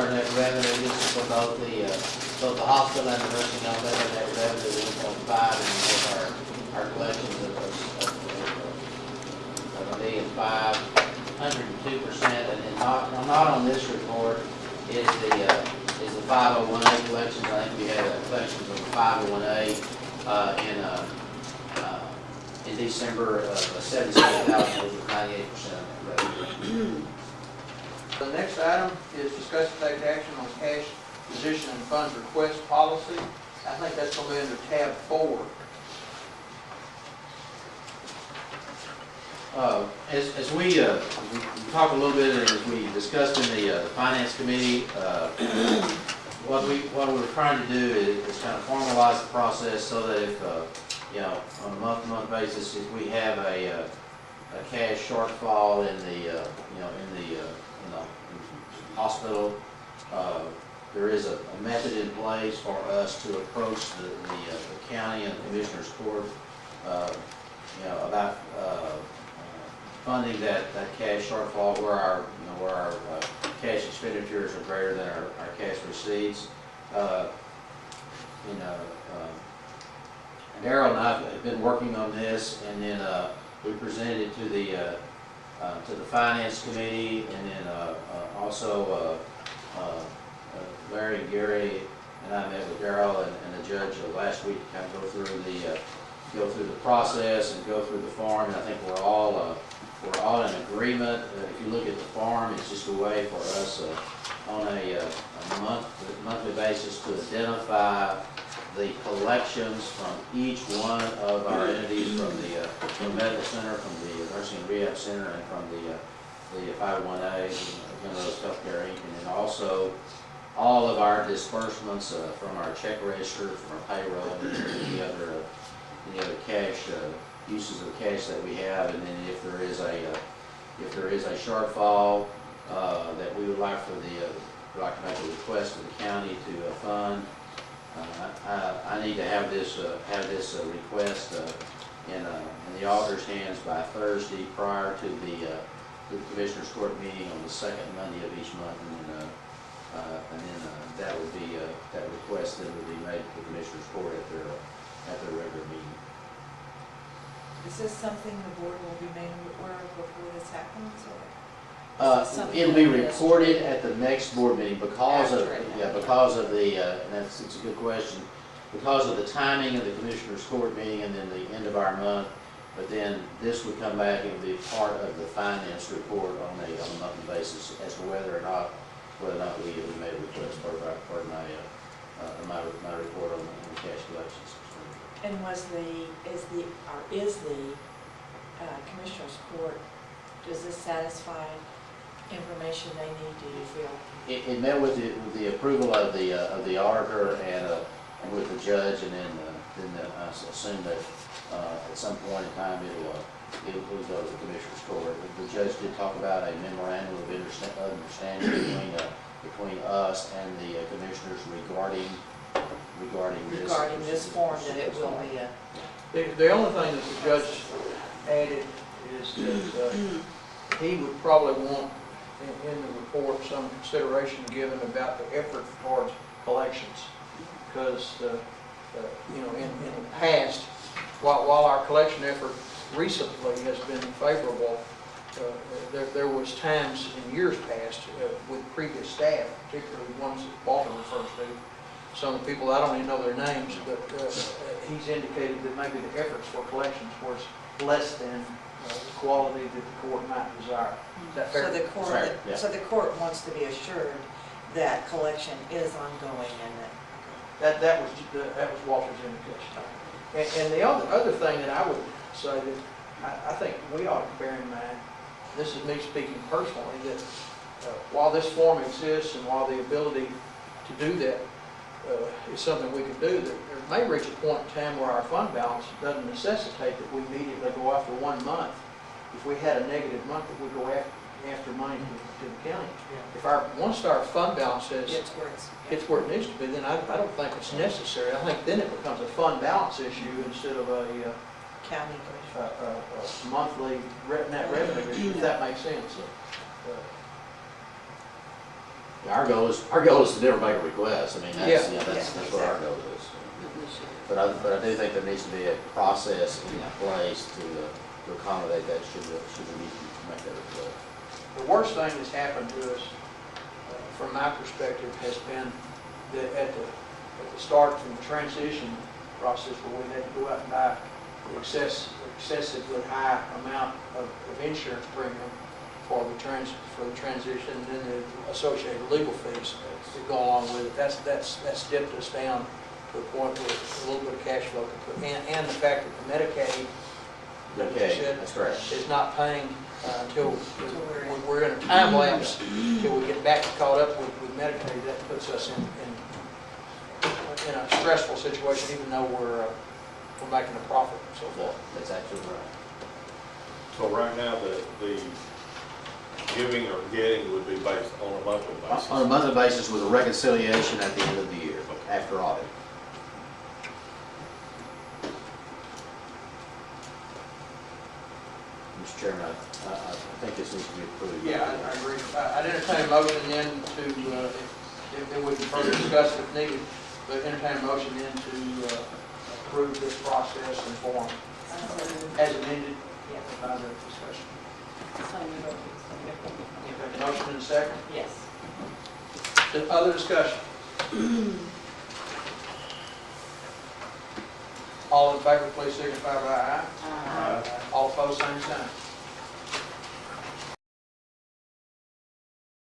our net revenue. This is for both the hospital and the nursing home. Their net revenue is 1.5, and with our collections of $1,502%. And then not on this report is the 501A collections. I think we had collections of 501A in December of $77,000, which was 98% of that revenue. The next item is discuss and take action on cash position and funds request policy. I think that's going to be under tab 4. As we talked a little bit, and as we discussed in the finance committee, what we were trying to do is kind of formalize the process so that if on a month-to-month basis, if we have a cash shortfall in the hospital, there is a method in place for us to approach the county and the commissioner's court about funding that cash shortfall where our cash expenditures are greater than our cash receipts. Darrell and I have been working on this, and then we presented it to the finance committee, and then also Larry and Gary and I met with Darrell and the judge last week to kind of go through the process and go through the form. And I think we're all in agreement. If you look at the form, it's just a way for us on a monthly basis to identify the collections from each one of our entities, from the medical center, from the nursing and rehab center, and from the 501A, those healthcare Inc., and then also all of our disbursements from our check register, from our payroll, and any other cash uses of cash that we have. And then if there is a shortfall that we would like to make a request to the county to fund, I need to have this request in the auditor's hands by Thursday prior to the Commissioner's Court meeting on the second Monday of each month, and then that request then would be made to the Commissioner's Court at their regular meeting. Is this something the board will be made aware of before this happens, or? It'll be reported at the next board meeting because of the, and it's a good question, because of the timing of the Commissioner's Court meeting and then the end of our month. But then this would come back and be part of the finance report on a monthly basis as to whether or not we made a request for my report on the cash collections. And is the Commissioner's Court, does this satisfy information they need, do you feel? It met with the approval of the auditor and with the judge, and then I assume that at some point in time it will go to the Commissioner's Court. The judge did talk about a memorandum of understanding between us and the commissioners regarding this form, that it will be a... The only thing that the judge added is that he would probably want in the report some consideration given about the effort towards collections, because in the past, while our collection effort recently has been favorable, there was times in years past with previous staff, particularly the ones that Walter refers to. Some of the people, I don't even know their names, but he's indicated that maybe the efforts for collections was less than the quality that the court might desire. Is that fair? So the court wants to be assured that collection is ongoing, and that was Walter's indication. And the other thing that I would say that I think we ought to bear in mind, this is me speaking personally, that while this form exists and while the ability to do that is something we can do, that there may reach a point in time where our fund balance doesn't necessitate that we immediately go after 1 month. If we had a negative month, that we go after money to the county. Yeah. Once our fund balance hits where it needs to be, then I don't think it's necessary. I think then it becomes a fund balance issue instead of a county monthly net revenue issue, if that makes sense. Our goal is to never make a request. I mean, that's, Yeah. that's what our goal is. But I do think there needs to be a process in place to accommodate that should we need to make that request. The worst thing that's happened to us, from my perspective, has been that at the start from the transition process where we had to go out and buy the excessively high amount of insurance premium for the transition, and then the associated legal fees that go along with it. That's dipped us down to a point where a little bit of cash flow could put, and the fact that the Medicaid, like you Okay, said, that's correct. is not paying until we're in a time lapse until we get back caught up with Medicaid. That puts us in a stressful situation, even though we're making a profit and so forth. That's absolutely right. So right now, the giving or getting would be based on a monthly basis? On a monthly basis with a reconciliation at the end of the year, after audit. Mr. Chairman, I think this needs to be approved. Yeah, I agree. I'd entertain a motion then to, if we can further discuss it if needed, but entertain a motion then to approve this process and form as amended by the discussion. Okay, motion and a second. Yes. Other discussion? All in favor, please signify by aye. All opposed, same sign.